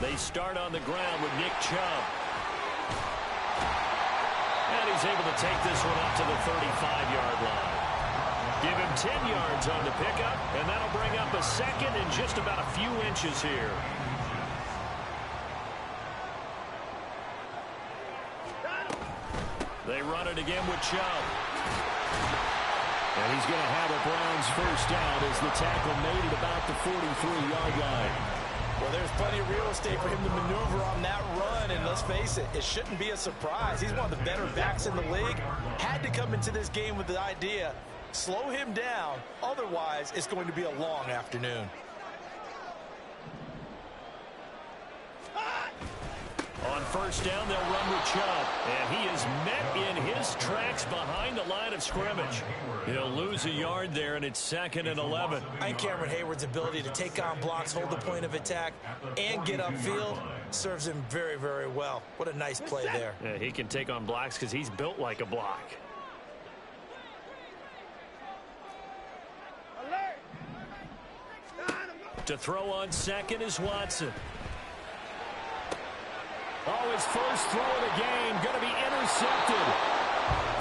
They start on the ground with Nick Chubb. And he's able to take this one up to the 35-yard line. Give him 10 yards on the pickup, and that'll bring up a second and just about a few inches here. They run it again with Chubb. And he's going to have a Browns first down as the tackle made at about the 43-yard line. Well, there's plenty of real estate for him to maneuver on that run, and let's face it, it shouldn't be a surprise. He's one of the better backs in the league. Had to come into this game with the idea, slow him down, otherwise it's going to be a long afternoon. On first down, they'll run with Chubb, and he is met in his tracks behind the line of scrimmage. He'll lose a yard there, and it's 2nd and 11. I think Cameron Hayward's ability to take on blocks, hold the point of attack, and get upfield serves him very, very well. What a nice play there. Yeah, he can take on blocks because he's built like a block. To throw on second is Watson. Oh, his first throw of the game going to be intercepted.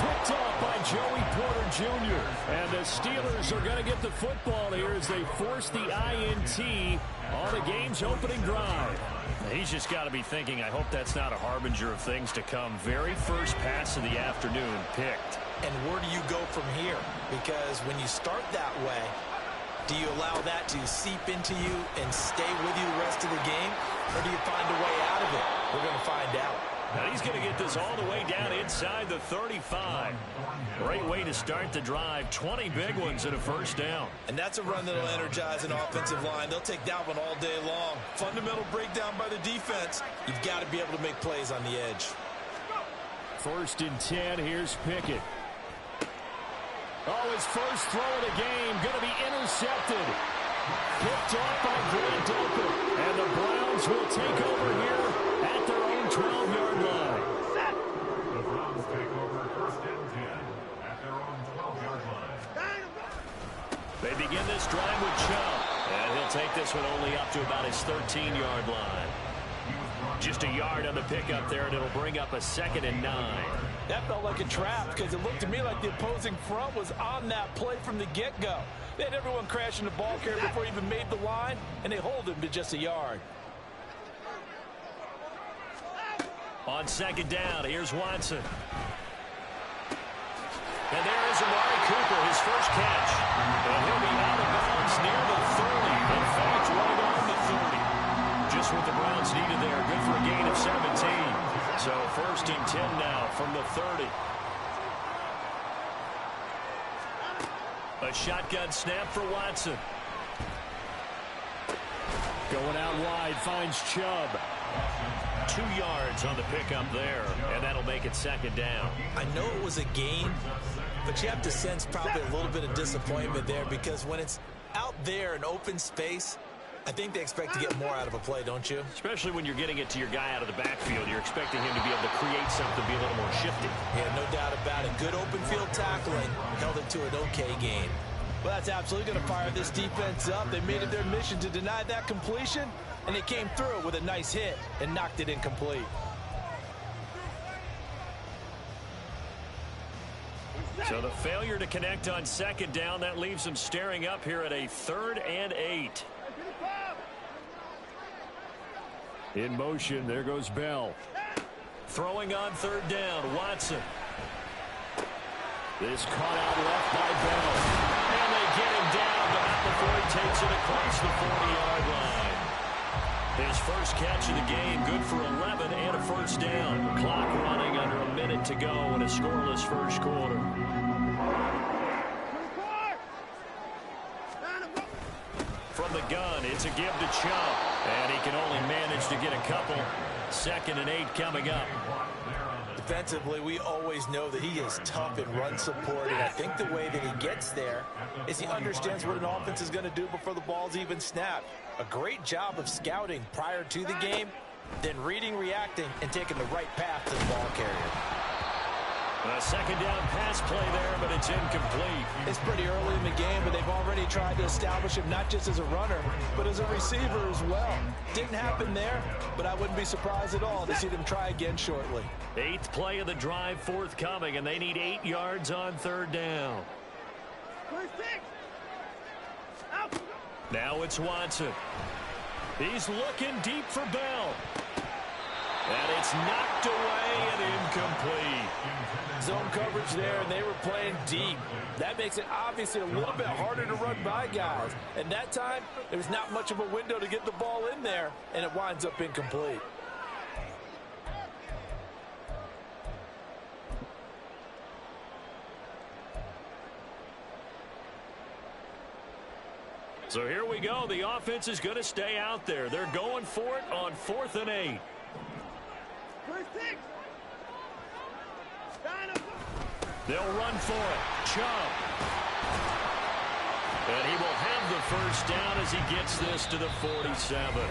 Picked up by Joey Porter Jr. And the Steelers are going to get the football here as they force the INT on the game's opening drive. He's just got to be thinking, I hope that's not a harbinger of things to come. Very first pass of the afternoon picked. And where do you go from here? Because when you start that way, do you allow that to seep into you and stay with you the rest of the game? Or do you find a way out of it? We're going to find out. Now he's going to get this all the way down inside the 35. Great way to start the drive. 20 big ones and a first down. And that's a run that will energize an offensive line. They'll take that one all day long. Fundamental breakdown by the defense. You've got to be able to make plays on the edge. 1st and 10. Here's Pickett. Oh, his first throw of the game going to be intercepted. Picked off by Grant Delpit. And the Browns will take over here at their own 12-yard line. The Browns take over 1st and 10 at their own 12-yard line. They begin this drive with Chubb. And he'll take this one only up to about his 13-yard line. Just a yard on the pickup there, and it'll bring up a 2nd and 9. That felt like a trap because it looked to me like the opposing front was on that play from the get-go. They had everyone crashing the ball carrier before he even made the line, and they hold him to just a yard. On 2nd down, here's Watson. And there is Amari Cooper, his first catch. And he'll be out of bounds near the 30. In fact, right on the 30. Just what the Browns needed there. Good for a gain of 17. So 1st and 10 now from the 30. A shotgun snap for Watson. Going out wide, finds Chubb. 2 yards on the pickup there, and that'll make it 2nd down. I know it was a gain, but you have to sense probably a little bit of disappointment there because when it's out there in open space, I think they expect to get more out of a play, don't you? Especially when you're getting it to your guy out of the backfield. You're expecting him to be able to create something, be a little more shifty. Yeah, no doubt about it. Good open field tackling held it to an okay gain. Well, that's absolutely going to fire this defense up. They made it their mission to deny that completion, and they came through with a nice hit and knocked it incomplete. So the failure to connect on 2nd down, that leaves them staring up here at a 3rd and 8. In motion, there goes Bell. Throwing on 3rd down, Watson. This caught out left by Bell. And they get him down, but not before he takes it across the 40-yard line. His first catch of the game, good for 11 and a first down. Clock running under a minute to go in a scoreless first quarter. From the gun, it's a give to Chubb. And he can only manage to get a couple. 2nd and 8 coming up. Defensively, we always know that he is tough in run support, and I think the way that he gets there is he understands what an offense is going to do before the ball's even snapped. A great job of scouting prior to the game, then reading, reacting, and taking the right path to the ball carrier. A second down pass play there, but it's incomplete. It's pretty early in the game, but they've already tried to establish him not just as a runner, but as a receiver as well. Didn't happen there, but I wouldn't be surprised at all to see them try again shortly. 8th play of the drive forthcoming, and they need 8 yards on 3rd down. Now it's Watson. He's looking deep for Bell. And it's knocked away and incomplete. Zone coverage there, and they were playing deep. That makes it obviously a little bit harder to run by guys. And that time, there was not much of a window to get the ball in there, and it winds up incomplete. So here we go. The offense is going to stay out there. They're going for it on 4th and 8. They'll run for it. Chubb. And he will have the first down as he gets this to the 47.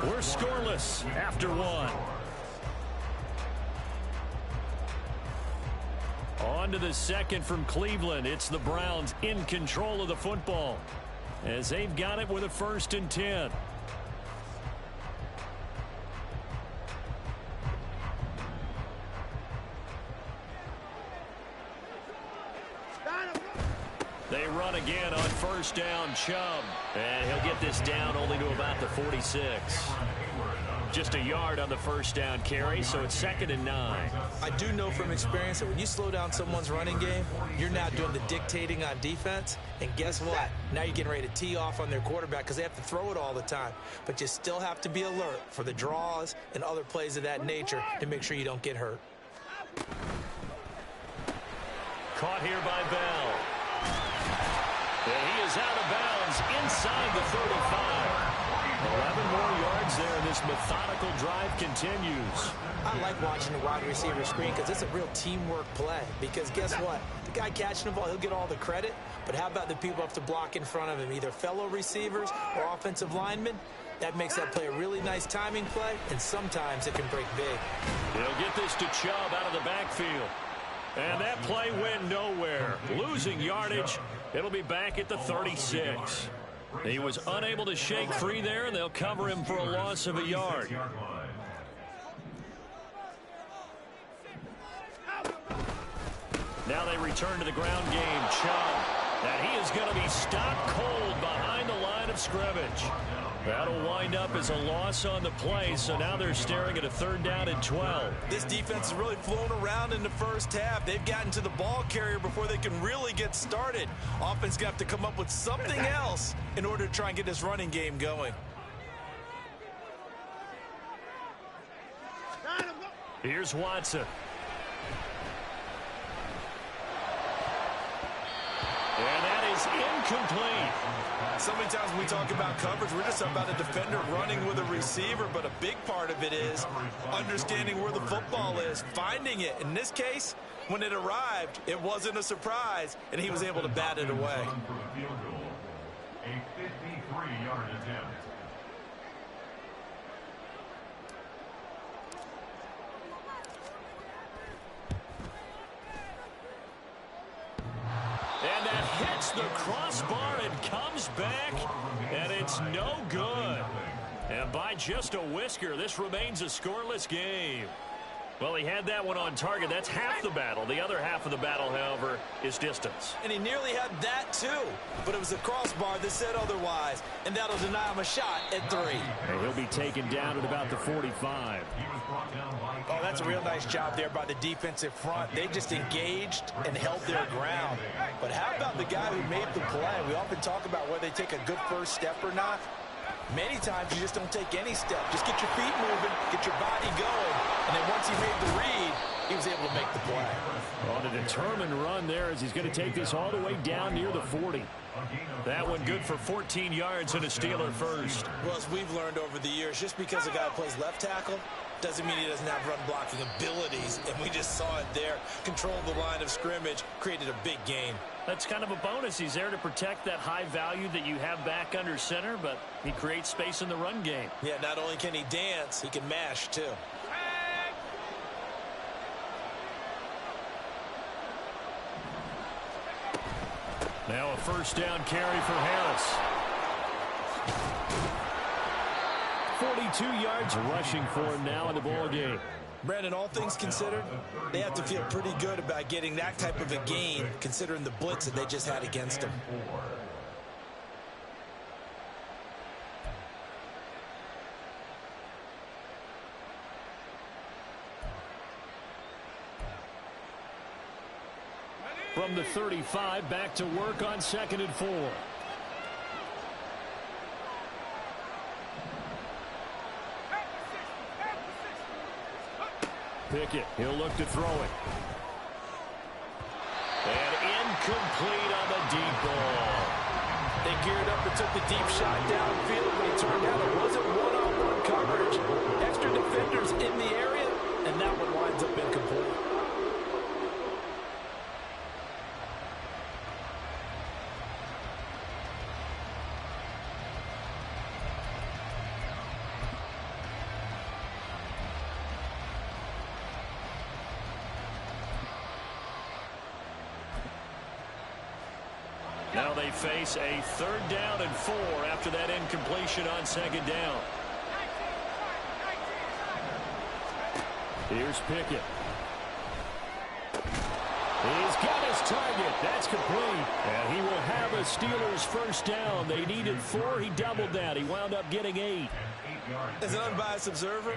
We're scoreless after 1. On to the second from Cleveland. It's the Browns in control of the football, as they've got it with a 1st and 10. They run again on 1st down. Chubb. And he'll get this down only to about the 46. Just a yard on the 1st down carry, so it's 2nd and 9. I do know from experience that when you slow down someone's running game, you're now doing the dictating on defense. And guess what? Now you're getting ready to tee off on their quarterback because they have to throw it all the time. But you still have to be alert for the draws and other plays of that nature to make sure you don't get hurt. Caught here by Bell. And he is out of bounds inside the 35. 11 more yards there, and this methodical drive continues. I like watching the wide receiver screen because it's a real teamwork play. Because guess what? The guy catching the ball, he'll get all the credit. But how about the people up to block in front of him, either fellow receivers or offensive linemen? That makes that play a really nice timing play, and sometimes it can break big. He'll get this to Chubb out of the backfield. And that play went nowhere. Losing yardage. It'll be back at the 36. He was unable to shake free there, and they'll cover him for a loss of a yard. Now they return to the ground game. Chubb. And he is going to be stopped cold behind the line of scrimmage. That'll wind up as a loss on the play, so now they're staring at a 3rd down and 12. This defense has really flown around in the first half. They've gotten to the ball carrier before they can really get started. Offense got to come up with something else in order to try and get this running game going. Here's Watson. And that is incomplete. So many times when we talk about coverage, we're just talking about a defender running with a receiver, but a big part of it is understanding where the football is, finding it. In this case, when it arrived, it wasn't a surprise, and he was able to bat it away. A 53-yard attempt. And that hits the crossbar and comes back, and it's no good. And by just a whisker, this remains a scoreless game. Well, he had that one on target. That's half the battle. The other half of the battle, however, is distance. And he nearly had that, too. But it was the crossbar that said otherwise. And that'll deny him a shot at 3. And he'll be taken down at about the 45. Oh, that's a real nice job there by the defensive front. They just engaged and held their ground. But how about the guy who made the play? We often talk about whether they take a good first step or not. Many times you just don't take any step. Just get your feet moving, get your body going. And then once he made the read, he was able to make the play. On a determined run there as he's going to take this all the way down near the 40. That one good for 14 yards and a Steeler first. Well, as we've learned over the years, just because a guy plays left tackle doesn't mean he doesn't have run blocking abilities. And we just saw it there. Controlled the line of scrimmage, created a big gain. That's kind of a bonus. He's there to protect that high value that you have back under center, but he creates space in the run game. Yeah, not only can he dance, he can mash too. Now a first down carry for Harris. 42 yards rushing for him now in the ball game. Brandon, all things considered, they have to feel pretty good about getting that type of a gain, considering the blitz that they just had against them. From the 35, back to work on 2nd and 4. Pickett, he'll look to throw it. And incomplete on the deep ball. They geared up and took the deep shot downfield, but it turned out it wasn't one-on-one coverage. Extra defenders in the area, and that one winds up incomplete. Now they face a 3rd down and 4 after that incompletion on 2nd down. Here's Pickett. He's got his target. That's complete. And he will have a Steelers first down. They needed 4. He doubled that. He wound up getting 8. As an unbiased observer,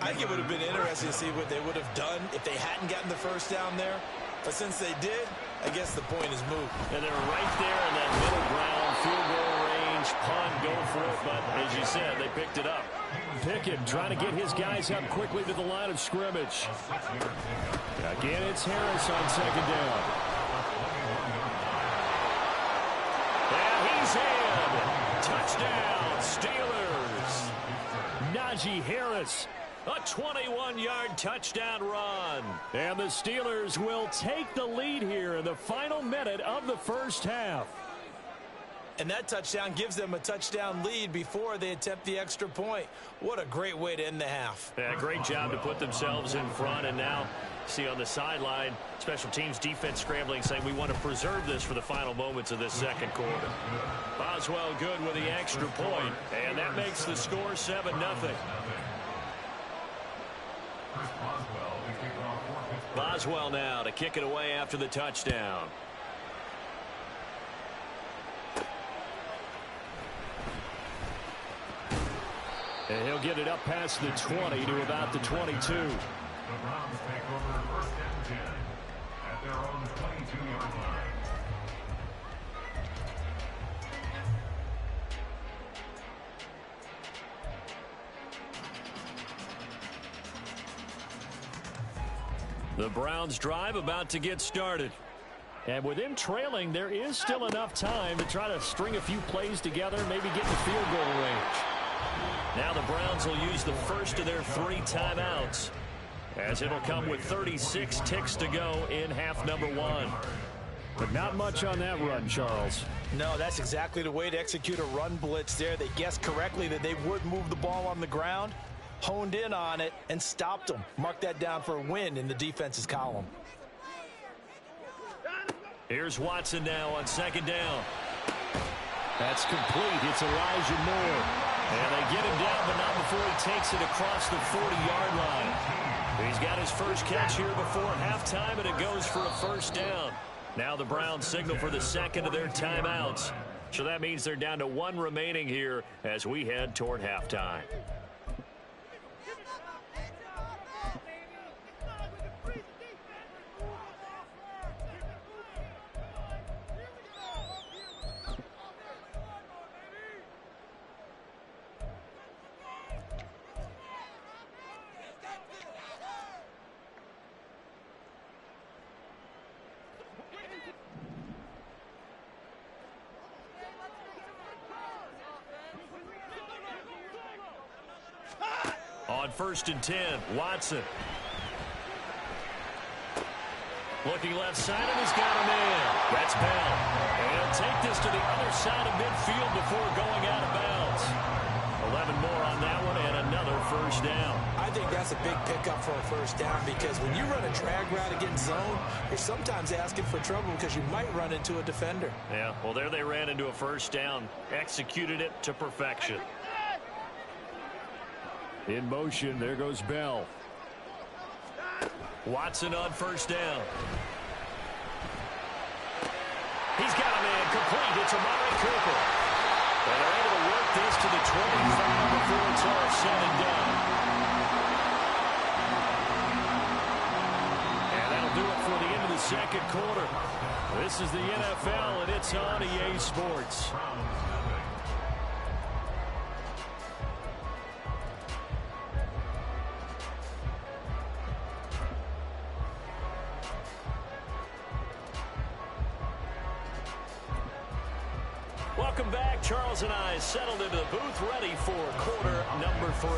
I think it would have been interesting to see what they would have done if they hadn't gotten the first down there. But since they did, I guess the point is moot. And they're right there in that middle ground, field goal range, punt, go for it. But as you said, they picked it up. Pickett trying to get his guys up quickly to the line of scrimmage. Again, it's Harris on 2nd down. And he's in. Touchdown, Steelers. Najee Harris. A 21-yard touchdown run. And the Steelers will take the lead here in the final minute of the first half. And that touchdown gives them a touchdown lead before they attempt the extra point. What a great way to end the half. Yeah, great job to put themselves in front. And now, see on the sideline, special teams defense scrambling, saying we want to preserve this for the final moments of this second quarter. Boswell good with the extra point, and that makes the score 7-0. Boswell now to kick it away after the touchdown. And he'll get it up past the 20 to about the 22. The Browns take over 1st and 10 at their own 22-yard line. The Browns drive about to get started. And with them trailing, there is still enough time to try to string a few plays together, maybe get in the field goal range. Now the Browns will use the first of their 3 timeouts, as it'll come with 36 ticks to go in half number 1. But not much on that run, Charles. No, that's exactly the way to execute a run blitz there. They guessed correctly that they would move the ball on the ground, honed in on it, and stopped them. Mark that down for a win in the defense's column. Here's Watson now on 2nd down. That's complete. It's Elijah Moore. And they get him down, but not before he takes it across the 40-yard line. He's got his first catch here before halftime, and it goes for a first down. Now the Browns signal for the second of their timeouts. So that means they're down to 1 remaining here as we head toward halftime. On 1st and 10, Watson. Looking left side, and he's got him in. That's Bell. And he'll take this to the other side of midfield before going out of bounds. 11 more on that one and another first down. I think that's a big pickup for a first down because when you run a drag route against zone, you're sometimes asking for trouble because you might run into a defender. Yeah, well, there they ran into a first down, executed it to perfection. In motion, there goes Bell. Watson on first down. He's got a man complete. It's Amari Cooper. And they're able to work this to the 25 before it's all said and done. And that'll do it for the end of the second quarter. This is the NFL, and it's on EA Sports. Welcome back. Charles and I settled into the booth, ready for quarter number 3.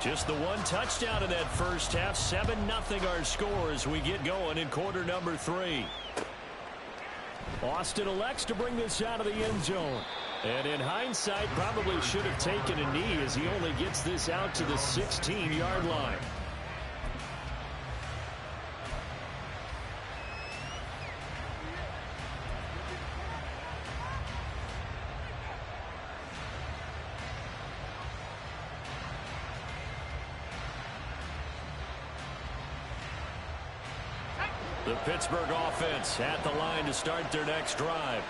Just the one touchdown in that first half. 7-0 our score as we get going in quarter number 3. Austin elects to bring this out of the end zone. And in hindsight, probably should have taken a knee as he only gets this out to the 16-yard line. The Pittsburgh offense at the line to start their next drive.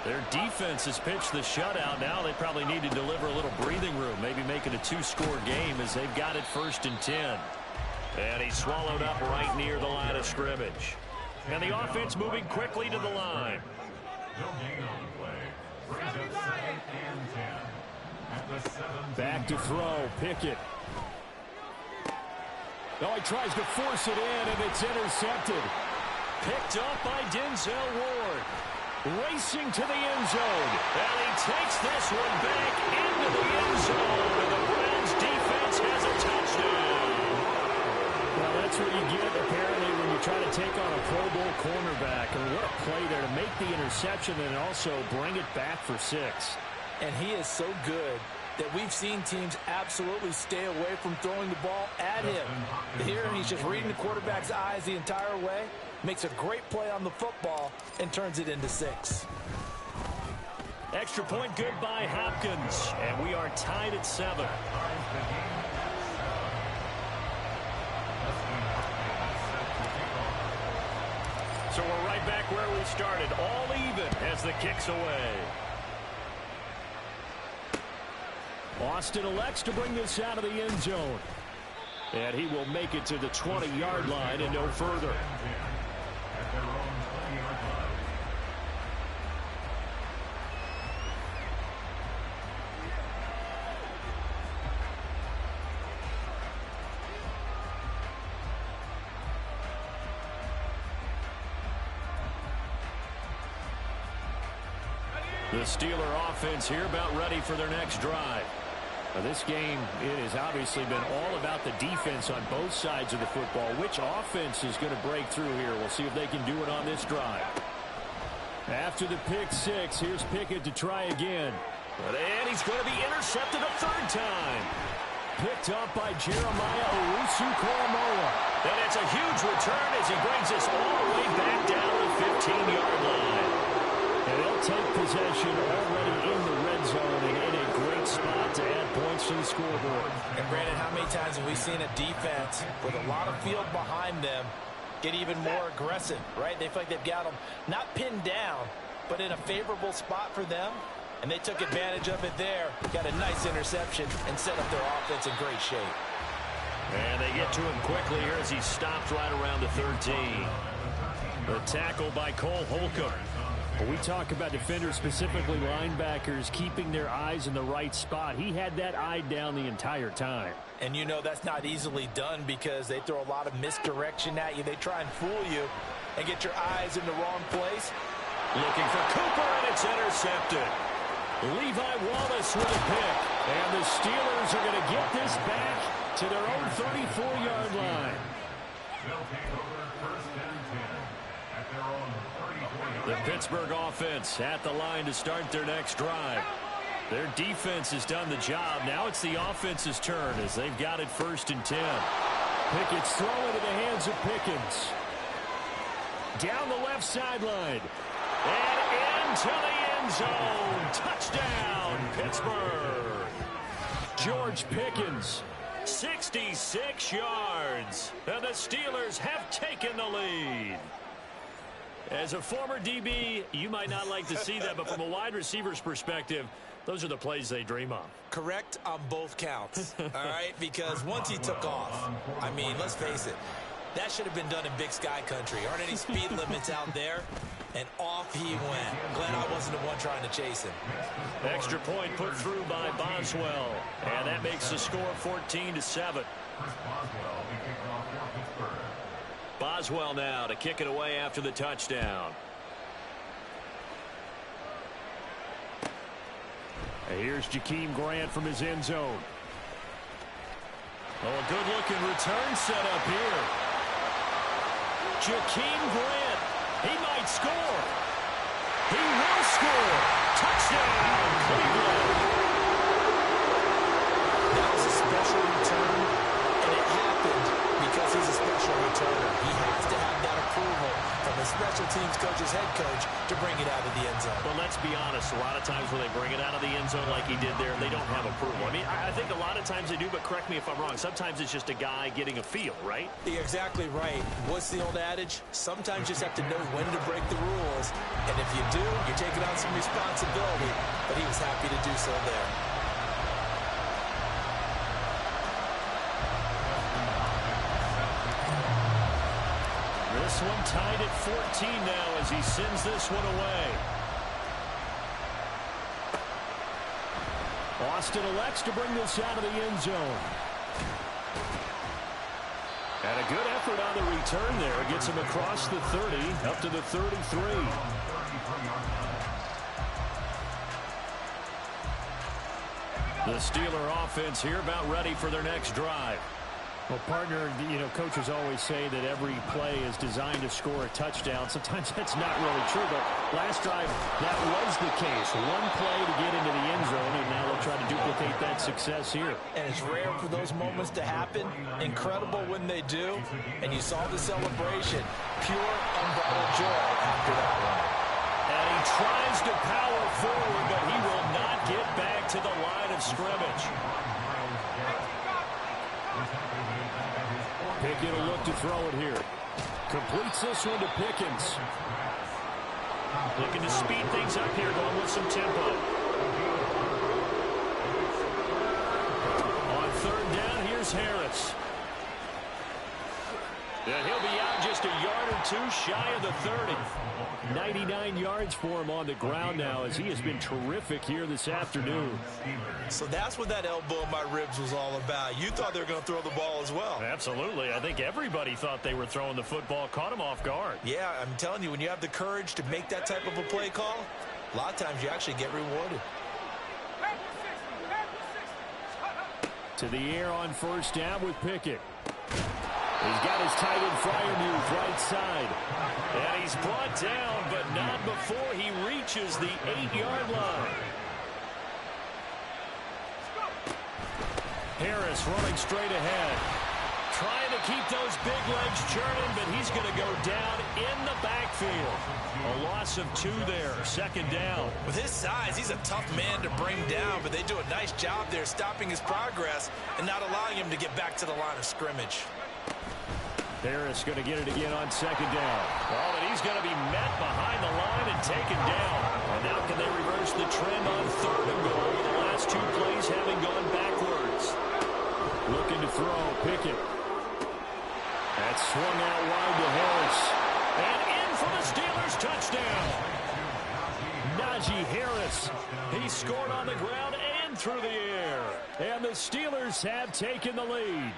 Their defense has pitched the shutout. Now they probably need to deliver a little breathing room, maybe make it a 2-score game as they've got it 1st and 10. And he's swallowed up right near the line of scrimmage. And the offense moving quickly to the line. Back to throw, Pickett. Oh, he tries to force it in, and it's intercepted. Picked up by Denzel Ward. Racing to the end zone. And he takes this one back into the end zone. And the Browns defense has a touchdown. Well, that's what you get, apparently, when you try to take on a Pro Bowl cornerback. And what a play there to make the interception and also bring it back for 6. And he is so good that we've seen teams absolutely stay away from throwing the ball at him. Here, he's just reading the quarterback's eyes the entire way, makes a great play on the football, and turns it into 6. Extra point good by Hopkins, and we are tied at 7. So we're right back where we started, all even as the kick's away. Austin elects to bring this out of the end zone. And he will make it to the 20-yard line and no further. The Steeler offense here about ready for their next drive. Now this game, it has obviously been all about the defense on both sides of the football. Which offense is going to break through here? We'll see if they can do it on this drive. After the pick 6, here's Pickett to try again. And he's going to be intercepted a 3rd time. Picked up by Jeremiah Owusu-Koramoah. And it's a huge return as he brings us all the way back down to the 15-yard line. And they'll take possession already in the red zone and in a great spot to add points to the scoreboard. And Brandon, how many times have we seen a defense with a lot of field behind them get even more aggressive, right? They feel like they've got them not pinned down, but in a favorable spot for them. And they took advantage of it there. Got a nice interception and set up their offense in great shape. And they get to him quickly here as he stops right around the 13. The tackle by Cole Holcomb. When we talk about defenders, specifically linebackers, keeping their eyes in the right spot, he had that eye down the entire time. And you know that's not easily done because they throw a lot of misdirection at you. They try and fool you and get your eyes in the wrong place. Looking for Cooper, and it's intercepted. Levi Wallace with a pick. And the Steelers are going to get this back to their own 34-yard line. The Pittsburgh offense at the line to start their next drive. Their defense has done the job. Now it's the offense's turn as they've got it 1st and 10. Pickett's throw into the hands of Pickens. Down the left sideline. And into the end zone. Touchdown, Pittsburgh. George Pickens, 66 yards. And the Steelers have taken the lead. As a former DB, you might not like to see that, but from a wide receiver's perspective, those are the plays they dream of. Correct on both counts, all right? Because once he took off, I mean, let's face it, that should have been done in Big Sky country. Aren't any speed limits out there? And off he went. Glad I wasn't the one trying to chase him. Extra point put through by Boswell. And that makes the score 14-7. Boswell now to kick it away after the touchdown. Here's Jakeem Grant from his end zone. Oh, a good-looking return set up here. Jakeem Grant, he might score. He will score. Touchdown, Cleveland. That was a special return, and it happened because he's a special returner. He has to have that approval from the special teams coach's head coach to bring it out of the end zone. But let's be honest, a lot of times when they bring it out of the end zone like he did there, they don't have approval. I mean, I think a lot of times they do, but correct me if I'm wrong. Sometimes it's just a guy getting a feel, right? You're exactly right. What's the old adage? Sometimes you just have to know when to break the rules. And if you do, you're taking on some responsibility. But he was happy to do so there. This one tied at 14 now as he sends this one away. Austin elects to bring this out of the end zone. And a good effort on the return there. Gets him across the 30, up to the 33. The Steeler offense here about ready for their next drive. Well, partner, you know, coaches always say that every play is designed to score a touchdown. Sometimes that's not really true, but last drive, that was the case. One play to get into the end zone, and now they'll try to duplicate that success here. And it's rare for those moments to happen. Incredible when they do. And you saw the celebration. Pure, unbridled joy after that one. And he tries to power forward, but he will not get back to the line of scrimmage. Pickett will look to throw it here. Completes this one to Pickens. Looking to speed things up here, going with some tempo. On 3rd down, here's Harris. And he'll be out just a yard or two shy of the 30. 99 yards for him on the ground now as he has been terrific here this afternoon. So that's what that elbow in my ribs was all about. You thought they were going to throw the ball as well. Absolutely. I think everybody thought they were throwing the football, caught him off guard. Yeah, I'm telling you, when you have the courage to make that type of a play call, a lot of times you actually get rewarded. To the air on 1st down with Pickett. He's got his tight end Freiermuth right side. And he's brought down, but not before he reaches the 8-yard line. Harris running straight ahead. Trying to keep those big legs churning, but he's going to go down in the backfield. A loss of 2 there, 2nd down. With his size, he's a tough man to bring down, but they do a nice job there stopping his progress and not allowing him to get back to the line of scrimmage. Harris going to get it again on 2nd down. Oh, but he's going to be met behind the line and taken down. And now can they reverse the trend on 3rd and goal with the last 2 plays having gone backwards? Looking to throw, Pickett. That's swung out wide to Harris. And in for the Steelers touchdown. Najee Harris. He scored on the ground and through the air. And the Steelers have taken the lead.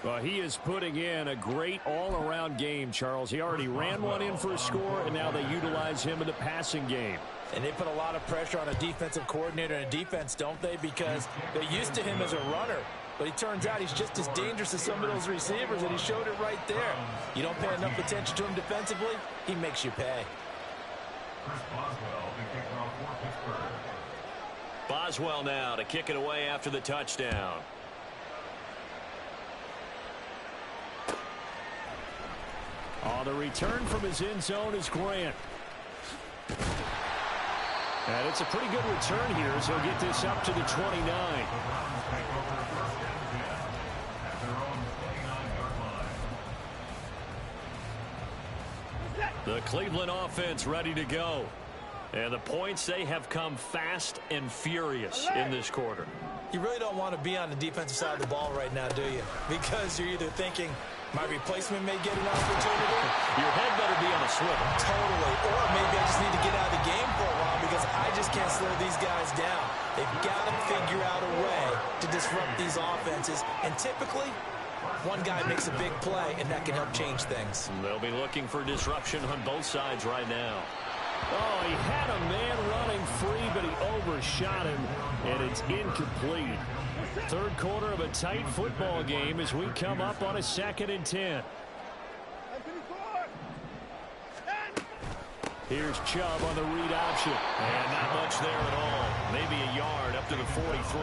Well, he is putting in a great all-around game, Charles. He already ran one in for a score, and now they utilize him in the passing game. And they put a lot of pressure on a defensive coordinator and a defense, don't they? Because they're used to him as a runner. but he turns out he's just as dangerous as some of those receivers, and he showed it right there. You don't pay enough attention to him defensively, he makes you pay. Boswell now to kick it away after the touchdown. On the return from his end zone is Grant. And it's a pretty good return here as he'll get this up to the 29. The Cleveland offense ready to go. And the points, they have come fast and furious in this quarter. You really don't want to be on the defensive side of the ball right now, do you? Because you're either thinking, my replacement may get an opportunity. Your head better be on a swivel. Totally. Or maybe I just need to get out of the game for a while because I just can't slow these guys down. They've got to figure out a way to disrupt these offenses. And typically, one guy makes a big play, and that can help change things. They'll be looking for disruption on both sides right now. Oh, he had a man running free, but he overshot him, and it's incomplete. Third quarter of a tight football game as we come up on a 2nd and 10. Here's Chubb on the read option. And not much there at all. Maybe a yard up to the 43.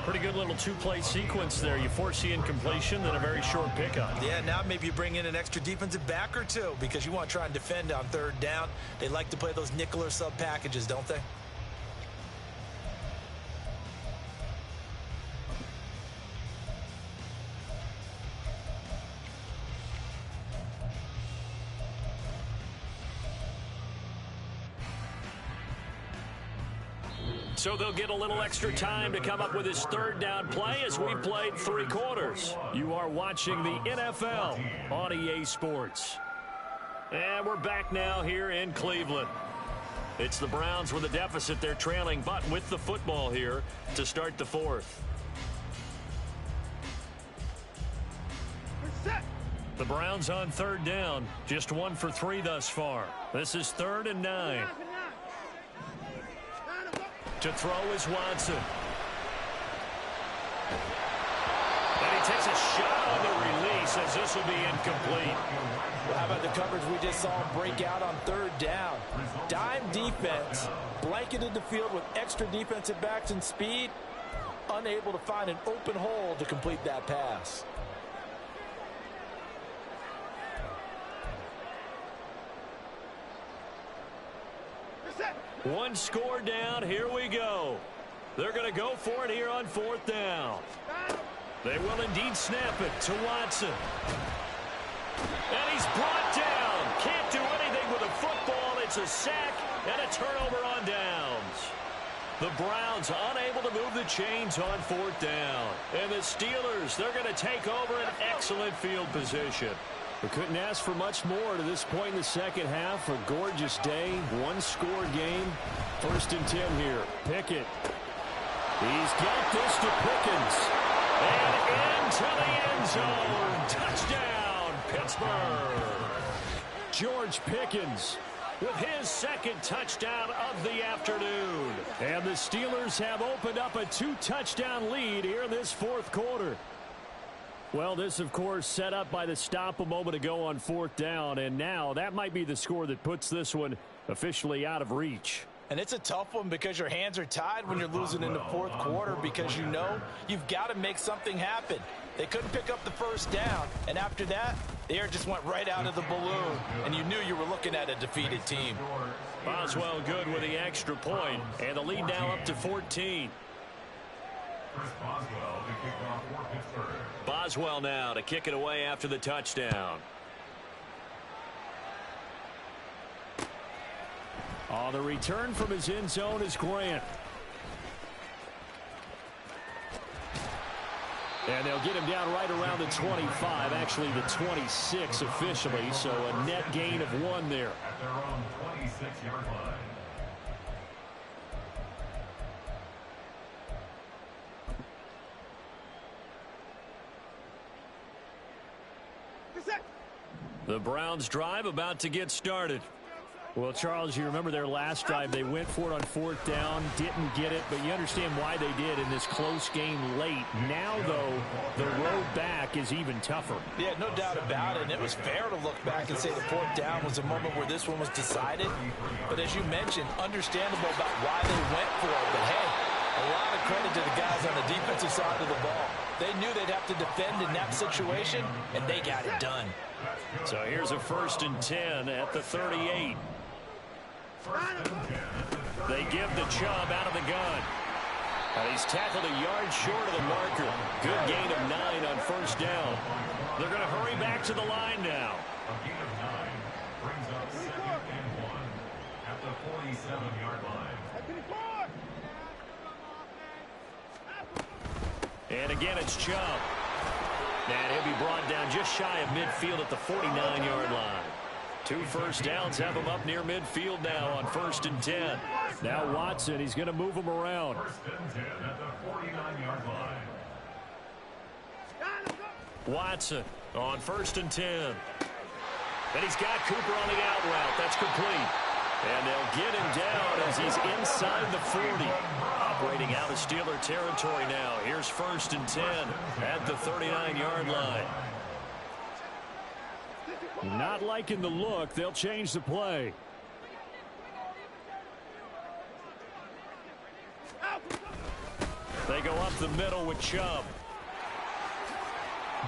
Pretty good little two-play sequence there. You force the incompletion, then a very short pickup. Yeah, now maybe you bring in an extra defensive back or two because you want to try and defend on 3rd down. They like to play those nickel or sub packages, don't they? So they'll get a little extra time to come up with his 3rd down play as we've played 3 quarters. You are watching the NFL on EA Sports. And we're back now here in Cleveland. It's the Browns with a deficit. They're trailing, but with the football here to start the 4th. The Browns on 3rd down. Just 1 for 3 thus far. This is 3rd and 9. To throw is Watson. And he takes a shot on the release as this will be incomplete. Well, how about the coverage we just saw him break out on 3rd down? Dime defense, blanketed the field with extra defensive backs and speed, unable to find an open hole to complete that pass. One score down. Here we go. They're going to go for it here on 4th down. They will indeed snap it to Watson. And he's brought down. Can't do anything with a football. It's a sack and a turnover on downs. The Browns unable to move the chains on 4th down. And the Steelers, they're going to take over an excellent field position. We couldn't ask for much more to this point in the 2nd half. A gorgeous day, 1-score game. 1st and 10 here. Pickett. He's got this to Pickens. And into the end zone. Touchdown, Pittsburgh. George Pickens with his 2nd touchdown of the afternoon. And the Steelers have opened up a 2-touchdown lead here in this 4th quarter. Well, this, of course, set up by the stop a moment ago on 4th down, and now that might be the score that puts this one officially out of reach. And it's a tough one because your hands are tied when you're losing in the 4th quarter because you know you've got to make something happen. They couldn't pick up the 1st down, and after that, the air just went right out of the balloon, and you knew you were looking at a defeated team. Boswell good with the extra point, and the lead now up to 14. Boswell now to kick it away after the touchdown. On the return from his end zone is Grant. And they'll get him down right around the 25, actually the 26 officially, so a net gain of 1 there. At their own 26-yard line. The Browns drive about to get started. Well, Charles, you remember their last drive. They went for it on 4th down, didn't get it, but you understand why they did in this close game late. Now, though, the road back is even tougher. Yeah, no doubt about it. And it was fair to look back and say the 4th down was a moment where this one was decided. But as you mentioned, understandable about why they went for it. But, hey, a lot of credit to the guys on the defensive side of the ball. They knew they'd have to defend in that situation, and they got it done. So here's a 1st and 10 at the 38. They give the Chubb out of the gun. And he's tackled a yard short of the marker. Good gain of 9 on 1st down. They're going to hurry back to the line now. A gain of 9 brings up 2nd and 1 at the 47-yard line. And again, it's Chubb. And he'll be brought down just shy of midfield at the 49-yard line. 2 first downs have him up near midfield now on 1st and 10. Now Watson, he's going to move him around. 1st and 10 at the 49-yard line. Watson on 1st and 10. And he's got Cooper on the out route. That's complete. And they'll get him down as he's inside the 40. Operating out of Steeler territory now. Here's 1st and 10 at the 39-yard line. Not liking the look. They'll change the play. They go up the middle with Chubb.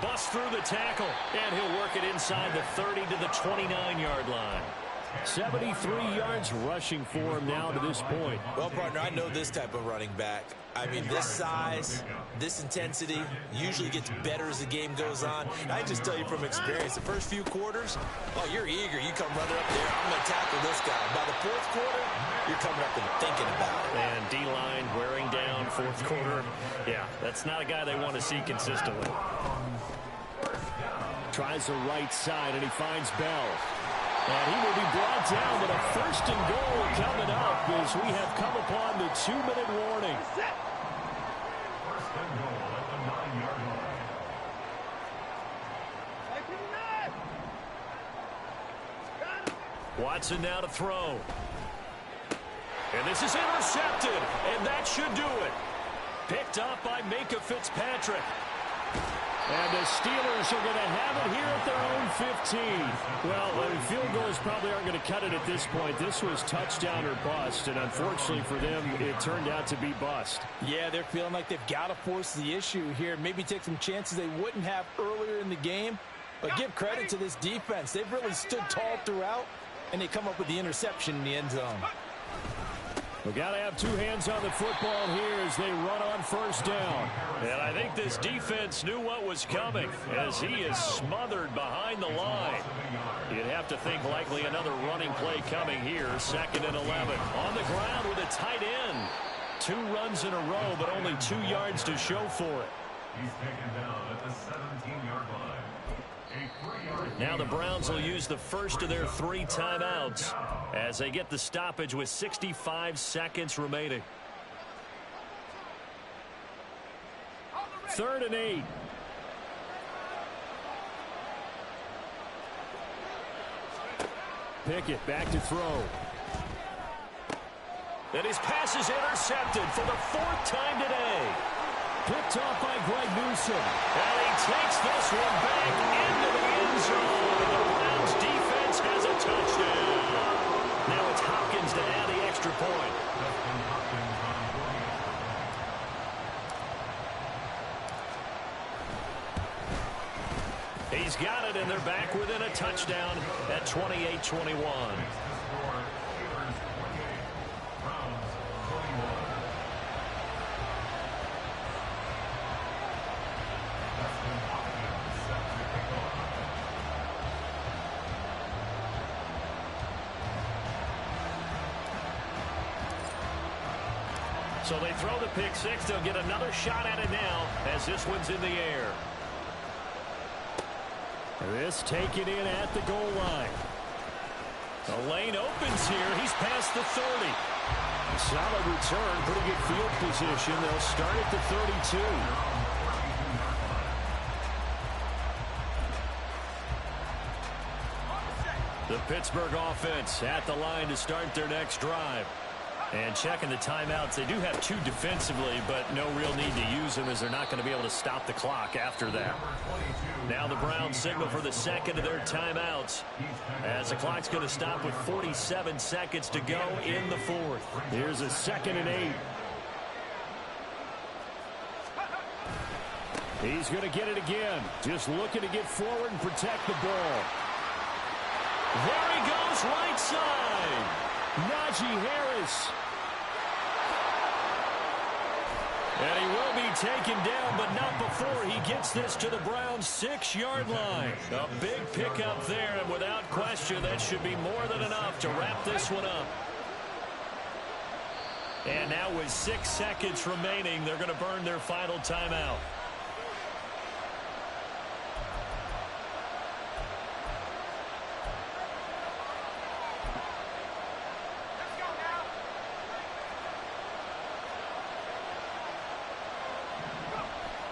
Bust through the tackle, and he'll work it inside the 30 to the 29-yard line. 73 yards rushing for him now to this point. Well, partner, I know this type of running back. I mean, this size, this intensity usually gets better as the game goes on. And I just tell you from experience, the first few quarters, oh, you're eager. You come running up there, I'm going to tackle this guy. By the 4th quarter, you're coming up and thinking about it. And D-line wearing down 4th quarter. Yeah, that's not a guy they want to see consistently. Tries the right side, and he finds Bell. And he will be brought down with a 1st and goal coming up as we have come upon the 2-minute warning. 1st and goal at the 9-yard line. Watson now to throw. And this is intercepted, and that should do it. Picked up by Micah Fitzpatrick. And the Steelers are going to have it here at their own 15. Well, the field goals probably aren't going to cut it at this point. This was touchdown or bust, and unfortunately for them, it turned out to be bust. Yeah, they're feeling like they've got to force the issue here. Maybe take some chances they wouldn't have earlier in the game. But give credit to this defense. They've really stood tall throughout, and they come up with the interception in the end zone. We've got to have 2 hands on the football here as they run on 1st down. And I think this defense knew what was coming as he is smothered behind the line. You'd have to think likely another running play coming here. 2nd and 11. On the ground with a tight end. 2 runs in a row, but only 2 yards to show for it. He's taken down at the 17-yard line. Now the Browns will use the first of their 3 timeouts as they get the stoppage with 65 seconds remaining. 3rd and 8. Pickett back to throw. And his pass is intercepted for the 4th time today. Picked off by Greg Newsom. And he takes this one back into the end zone. The Browns defense has a touchdown. Now it's Hopkins to add the extra point. He's got it, and they're back within a touchdown at 28-21. So they throw the pick 6. They'll get another shot at it now as this one's in the air. This taken in at the goal line. The lane opens here. He's past the 30. Solid return. Pretty good field position. They'll start at the 32. The Pittsburgh offense at the line to start their next drive. And checking the timeouts, they do have 2 defensively, but no real need to use them as they're not going to be able to stop the clock after that. Now the Browns signal for the second of their timeouts as the clock's going to stop with 47 seconds to go in the 4th. Here's a 2nd and 8. He's going to get it again. Just looking to get forward and protect the ball. There he goes, right side. Najee Harris. And he will be taken down, but not before he gets this to the Browns' 6-yard line. A big pickup there, and without question, that should be more than enough to wrap this one up. And now with 6 seconds remaining, they're going to burn their final timeout.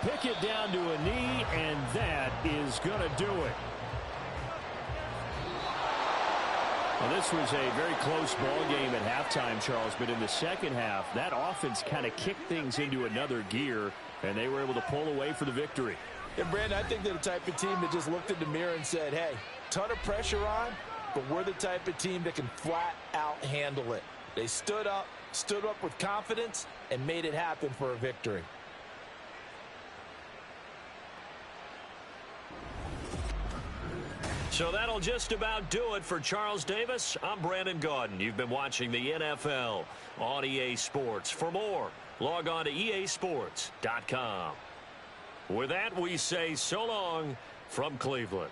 Pick it down to a knee, and that is going to do it. Well, this was a very close ball game at halftime, Charles, but in the second half, that offense kind of kicked things into another gear, and they were able to pull away for the victory. And, Brandon, I think they're the type of team that just looked in the mirror and said, hey, ton of pressure on, but we're the type of team that can flat out handle it. They stood up with confidence, and made it happen for a victory. So that'll just about do it for Charles Davis. I'm Brandon Gaudin. You've been watching the NFL on EA Sports. For more, log on to easports.com. With that, we say so long from Cleveland.